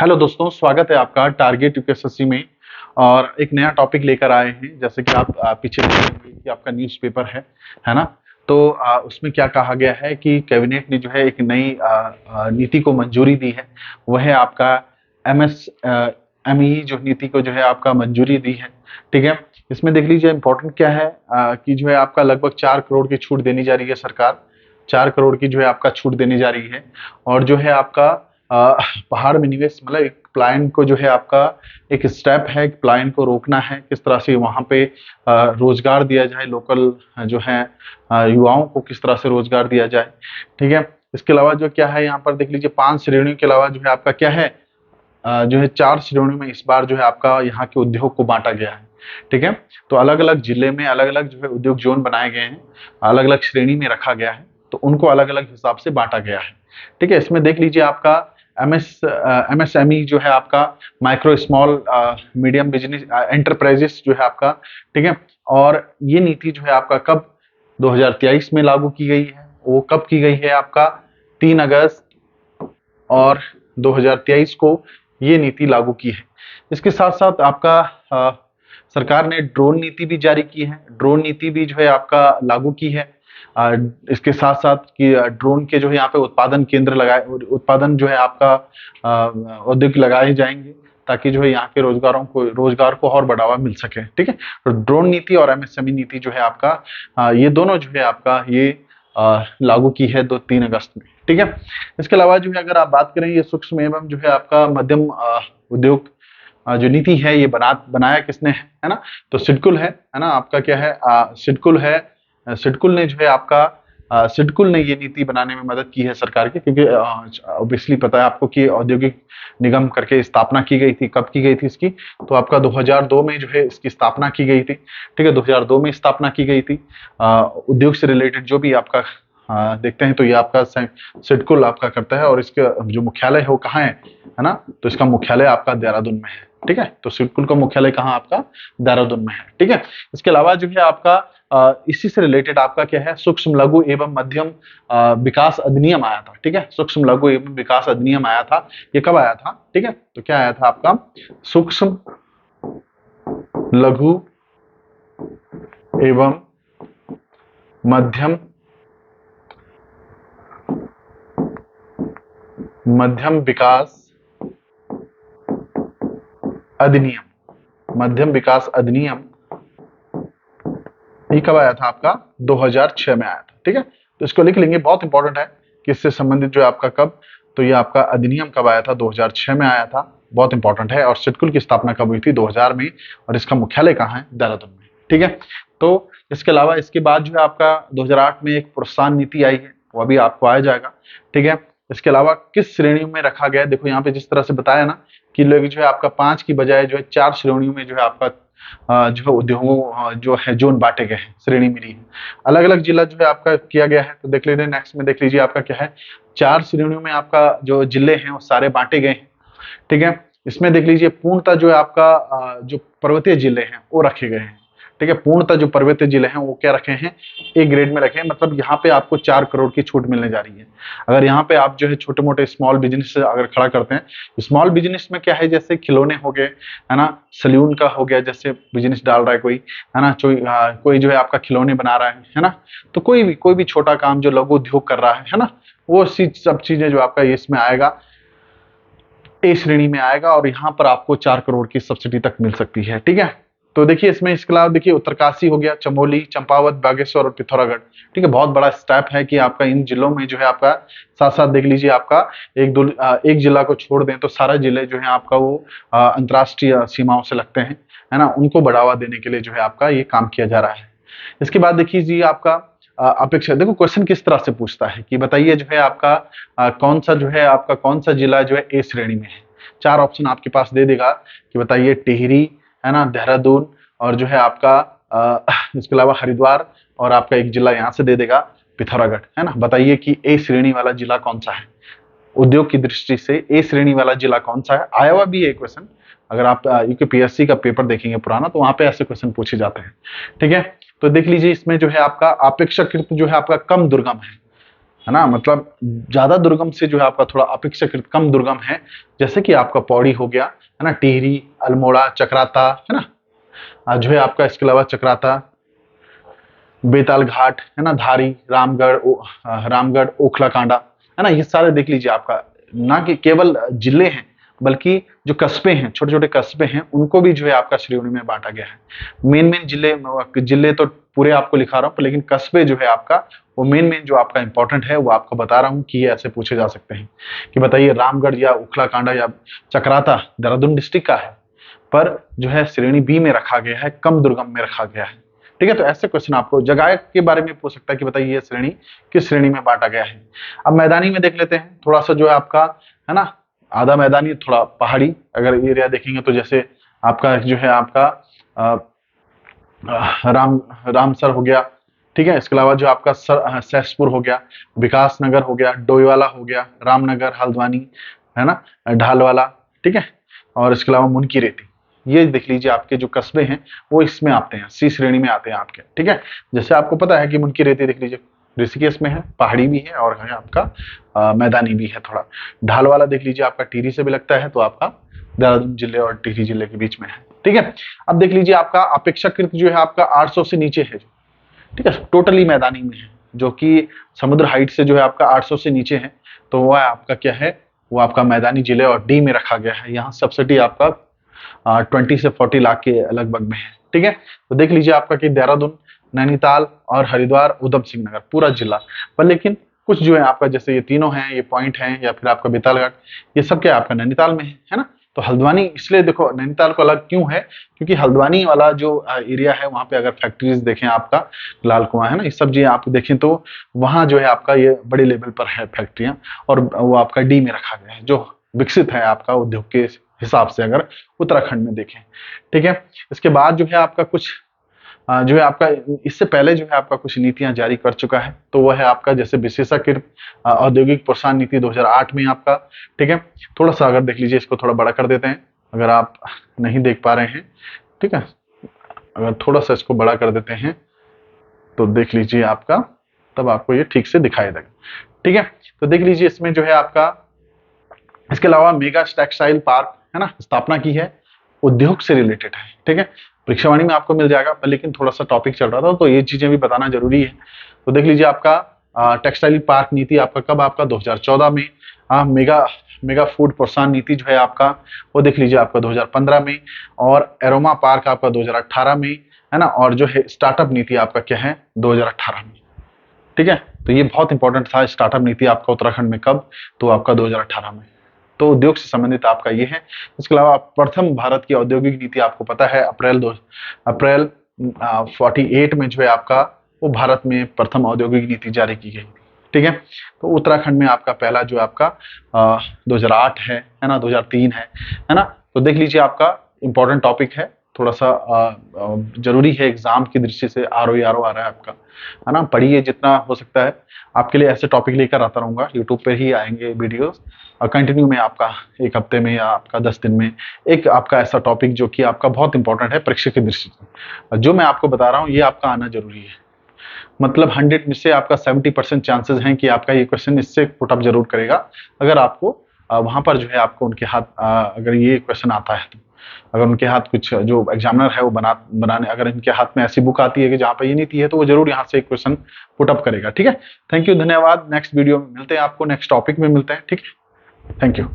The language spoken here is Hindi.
हेलो दोस्तों, स्वागत है आपका टारगेट यूपीएसएससी में। और एक नया टॉपिक लेकर आए हैं। जैसे कि आप पीछे देख रहे होंगे कि आपका न्यूज़पेपर है ना। तो उसमें क्या कहा गया है कि कैबिनेट ने जो है एक नई नीति को मंजूरी दी है। वह है आपका एमएसएमई जो नीति को जो है आपका मंजूरी दी है। ठीक है, इसमें देख लीजिए इंपॉर्टेंट क्या है कि जो है आपका लगभग 4 करोड़ की छूट देनी जा रही है सरकार। 4 करोड़ की जो है आपका छूट देनी जा रही है। और जो है आपका पहाड़ में निवेश मतलब एक प्लायन को जो है आपका एक स्टेप है, प्लायन को रोकना है, किस तरह से वहां पे रोजगार दिया जाए, लोकल जो है युवाओं को किस तरह से रोजगार दिया जाए। ठीक है, इसके अलावा जो क्या है यहाँ पर देख लीजिए 5 श्रेणियों के अलावा जो है आपका क्या है जो है 4 श्रेणियों में इस बार जो है आपका यहाँ के उद्योग को बांटा गया है। ठीक है, तो अलग अलग जिले में अलग अलग जो है उद्योग जोन बनाए गए हैं, अलग अलग श्रेणी में रखा गया है, तो उनको अलग अलग हिसाब से बांटा गया है। ठीक है, इसमें देख लीजिए आपका एमएसएमई जो है आपका micro small medium business enterprises जो है आपका। ठीक है, और ये नीति जो है आपका कब 2023 में लागू की गई है। वो कब की गई है आपका 3 अगस्त और 2023 को ये नीति लागू की है। इसके साथ साथ आपका सरकार ने ड्रोन नीति भी जारी की है। ड्रोन नीति भी जो है आपका लागू की है। इसके साथ साथ कि ड्रोन के जो है यहाँ पे उत्पादन केंद्र लगाए, उत्पादन जो है आपका उद्योग लगाए जाएंगे, ताकि जो है यहाँ के रोजगार को और बढ़ावा मिल सके। ठीक है, तो ड्रोन नीति और एमएसएमई नीति जो है आपका ये दोनों जो है आपका ये लागू की है 3 अगस्त में। ठीक है, इसके अलावा जो है अगर आप बात करें ये सूक्ष्म एवं जो है आपका मध्यम उद्योग जो नीति है ये बनाया किसने है ना, तो सिडकुल है ना। आपका क्या है सिडकुल है। सिडकुल ने जो है आपका सिडकुल ने ये नीति बनाने में मदद की है सरकार की, क्योंकि ऑब्वियसली पता है आपको कि औद्योगिक निगम करके स्थापना की गई थी। कब की गई थी इसकी, तो आपका 2002 में जो है इसकी स्थापना की गई थी। ठीक है, 2002 में स्थापना की गई थी। उद्योग से रिलेटेड जो भी आपका देखते हैं तो ये आपका सिडकुल आपका करता है। और इसका जो मुख्यालय है वो कहाँ है ना, तो इसका मुख्यालय आपका देहरादून में है। ठीक है, तो सिडकुल का मुख्यालय कहाँ आपका देहरादून में है। ठीक है, इसके अलावा जो है आपका इसी से रिलेटेड आपका क्या है सूक्ष्म लघु एवं मध्यम विकास अधिनियम आया था। ठीक है, सूक्ष्म लघु एवं विकास अधिनियम आया था। ये कब आया था? ठीक है, तो क्या आया था आपका सूक्ष्म लघु एवं मध्यम विकास अधिनियम। मध्यम विकास अधिनियम ये कब आया था आपका 2006 में आया था। ठीक है, तो इसको लिख लेंगे, बहुत इंपॉर्टेंट है कि इससे संबंधित जो है आपका कब, तो ये आपका अधिनियम कब आया था 2006 में आया था, बहुत इंपॉर्टेंट है। और सिडकुल की स्थापना कब हुई थी 2000 में, और इसका मुख्यालय कहाँ है देहरादून में। ठीक है, तो इसके अलावा इसके बाद जो है आपका 2008 में एक प्रोत्साहन नीति आई है, वो अभी आपको आया जाएगा। ठीक है, इसके अलावा किस श्रेणी में रखा गया है, देखो यहाँ पे जिस तरह से बताया ना कि लोग जो है आपका 5 की बजाय जो है 4 श्रेणियों में जो है आपका जो है उद्योगों जो है जोन बांटे गए हैं, श्रेणी मिली है, अलग अलग जिला जो है आपका किया गया है। तो देख लीजिए नेक्स्ट में देख लीजिए आपका क्या है 4 श्रेणियों में आपका जो जिले हैं वो सारे बांटे गए हैं। ठीक है, इसमें देख लीजिए पूर्णतः जो है आपका जो पर्वतीय जिले हैं वो रखे गए हैं। ठीक है, पूर्णतः जो पर्वतीय जिले हैं वो क्या रखे हैं, ए ग्रेड में रखे हैं। मतलब यहाँ पे आपको 4 करोड़ की छूट मिलने जा रही है। अगर यहाँ पे आप जो है छोटे मोटे स्मॉल बिजनेस अगर खड़ा करते हैं, स्मॉल बिजनेस में क्या है, जैसे खिलौने हो गए है ना, सलून का हो गया, जैसे बिजनेस डाल रहा है कोई है ना, कोई जो है आपका खिलौने बना रहा है ना, तो कोई भी छोटा काम जो लघु उद्योग कर रहा है ना, वो सब चीजें जो आपका इसमें आएगा, ए श्रेणी में आएगा। और यहाँ पर आपको 4 करोड़ की सब्सिडी तक मिल सकती है। ठीक है, तो देखिए इसमें इसके अलावा देखिए उत्तरकाशी हो गया, चमोली, चंपावत, बागेश्वर और पिथौरागढ़। ठीक है, बहुत बड़ा स्टेप है कि आपका इन जिलों में जो है आपका साथ साथ देख लीजिए आपका एक जिला को छोड़ दें तो सारा जिले जो है आपका वो अंतर्राष्ट्रीय सीमाओं से लगते हैं है ना, उनको बढ़ावा देने के लिए जो है आपका ये काम किया जा रहा है। इसके बाद देखिए जी आपका अपेक्षा, देखो क्वेश्चन किस तरह से पूछता है कि बताइए जो है आपका कौन सा जिला जो है ए श्रेणी में है। 4 ऑप्शन आपके पास दे देगा कि बताइए टिहरी है ना, देहरादून, और जो है आपका इसके अलावा हरिद्वार, और आपका एक जिला यहाँ से दे देगा पिथौरागढ़ है ना। बताइए कि ए श्रेणी वाला जिला कौन सा है, उद्योग की दृष्टि से ए श्रेणी वाला जिला कौन सा है। आया हुआ भी है क्वेश्चन, अगर आप यूपीएससी का पेपर देखेंगे पुराना तो वहां पे ऐसे क्वेश्चन पूछे जाते हैं। ठीक है, तो देख लीजिए इसमें जो है आपका अपेक्षाकृत जो है आपका कम दुर्गम है। है ना, मतलब ज्यादा दुर्गम से जो है आपका थोड़ा अपेक्षाकृत कम दुर्गम है, जैसे कि आपका पौड़ी हो गया, है ना, टिहरी, अल्मोड़ा, चक्राता, है ना, जो है आपका इसके अलावा चक्राता, बेताल घाट, है ना, धारी, रामगढ़, ओखला कांडा, है ना, ये सारे देख लीजिए आपका, ना कि केवल जिले हैं बल्कि जो कस्बे हैं, छोटे छोटे कस्बे हैं, उनको भी जो है आपका श्रेणी में बांटा गया है। मेन मेन जिले जिले तो पूरे आपको लिखा रहा हूँ, लेकिन कस्बे जो है आपका, वो मेन मेन जो आपका इंपॉर्टेंट है वो आपको बता रहा हूँ कि ये ऐसे पूछे जा सकते हैं कि बताइए रामगढ़ या ओखला कांडा या चक्राता देहरादून डिस्ट्रिक्ट का है, पर जो है श्रेणी बी में रखा गया है, कम दुर्गम में रखा गया है। ठीक है, तो ऐसे क्वेश्चन आपको जगह के बारे में पूछ सकता है कि बताइए ये श्रेणी किस श्रेणी में बांटा गया है। अब मैदानी में देख लेते हैं, थोड़ा सा जो है आपका, है ना, आधा मैदानी थोड़ा पहाड़ी अगर एरिया देखेंगे तो जैसे आपका जो है आपका अ, रामसर हो गया, ठीक है, इसके अलावा जो आपका सहसपुर हो गया, विकास नगर हो गया, डोईवाला हो गया, रामनगर, हल्द्वानी, है ना, ढालवाला, ठीक है, और इसके अलावा मुनकी रेती, ये देख लीजिए आपके जो कस्बे हैं वो इसमें आते हैं, सी श्रेणी में आते हैं आपके। ठीक है, जैसे आपको पता है कि मुनकी रेती देख लीजिए ऋषिकेश में है, पहाड़ी भी है और है आपका मैदानी भी है थोड़ा। ढालवाला देख लीजिए आपका टिहरी से भी लगता है, तो आपका देहरादून जिले और टिहरी जिले के बीच में है। ठीक है, अब देख लीजिए आपका अपेक्षाकृत जो है आपका 800 से नीचे है, ठीक है, टोटली मैदानी में है, जो कि समुद्र हाइट से जो है आपका 800 से नीचे है, तो वह आपका क्या है, वो आपका मैदानी जिले और डी में रखा गया है। यहाँ सब्सिडी आपका 20 से 40 लाख के लगभग में है। ठीक है, तो देख लीजिए आपका कि देहरादून, नैनीताल और हरिद्वार, उधम सिंह नगर पूरा जिला, पर लेकिन कुछ जो है आपका जैसे ये तीनों हैं, ये पॉइंट हैं, या फिर आपका बेतालघाट, ये सब क्या आपका नैनीताल में है ना। तो हल्द्वानी इसलिए देखो नैनीताल को अलग क्यों है, क्योंकि हल्द्वानी वाला जो एरिया है वहां पे अगर फैक्ट्रीज देखें आपका, लाल कुआं है ना, ये सब जी आप देखें तो वहां जो है आपका ये बड़े लेवल पर है फैक्ट्रियां, और वो आपका डी में रखा गया है, जो विकसित है आपका उद्योग के हिसाब से अगर उत्तराखंड में देखें। ठीक है, इसके बाद जो है आपका कुछ जो है आपका इससे पहले जो है आपका कुछ नीतियां जारी कर चुका है, तो वह है आपका जैसे विशेषाकृत औद्योगिक प्रोत्साहन नीति 2008 में आपका। ठीक है, थोड़ा सा अगर देख लीजिए, इसको थोड़ा बड़ा कर देते हैं अगर आप नहीं देख पा रहे हैं। ठीक है, अगर थोड़ा सा इसको बड़ा कर देते हैं तो देख लीजिए आपका, तब आपको ये ठीक से दिखाई देगा। ठीक है, तो देख लीजिए इसमें जो है आपका, इसके अलावा मेगा टेक्सटाइल पार्क है ना, स्थापना की है, उद्योग से रिलेटेड है। ठीक है, परीक्षावाणी में आपको मिल जाएगा, पर लेकिन थोड़ा सा टॉपिक चल रहा था तो ये चीजें भी बताना जरूरी है। तो देख लीजिए आपका टेक्सटाइल पार्क नीति आपका कब, आपका 2014 में। मेगा मेगा फूड प्रोत्साहन नीति जो है आपका, वो देख लीजिए आपका 2015 में, और एरोमा पार्क आपका 2018 में, है ना, और जो है स्टार्टअप नीति आपका क्या है 2018 में। ठीक है, तो ये बहुत इंपॉर्टेंट था, स्टार्टअप नीति आपका उत्तराखंड में कब, तो आपका 2018 में। तो उद्योग से संबंधित आपका ये है। इसके अलावा प्रथम भारत की औद्योगिक नीति आपको पता है अप्रैल 48 में जो है आपका, वो भारत में प्रथम औद्योगिक नीति जारी की गई। ठीक है, तो उत्तराखंड में आपका पहला जो आपका 2008 है ना, 2003 है ना। तो देख लीजिए आपका इंपॉर्टेंट टॉपिक है, थोड़ा सा जरूरी है एग्जाम की दृष्टि से, आर आ रहा है आपका, है ना, पढ़िए जितना हो सकता है। आपके लिए ऐसे टॉपिक लेकर आता रहूंगा, यूट्यूब पे ही आएंगे वीडियोस, और कंटिन्यू में आपका एक हफ्ते में या आपका 10 दिन में एक आपका ऐसा टॉपिक जो कि आपका बहुत इंपॉर्टेंट है परीक्षा की दृष्टि से, जो मैं आपको बता रहा हूँ ये आपका आना जरूरी है। मतलब 100 में से आपका 70% चांसेस हैं कि आपका ये क्वेश्चन इससे पुटअप जरूर करेगा, अगर आपको वहां पर जो है आपको उनके हाथ अगर ये क्वेश्चन आता है तो, अगर उनके हाथ कुछ जो एग्जामिनर है वो बनाने अगर इनके हाथ में ऐसी बुक आती है कि जहाँ पे ये नीति है, तो वो जरूर यहाँ से एक क्वेश्चन पुटअप करेगा। ठीक है, थैंक यू, धन्यवाद। नेक्स्ट वीडियो में मिलते हैं, आपको नेक्स्ट टॉपिक में मिलते हैं। ठीक है, थैंक यू।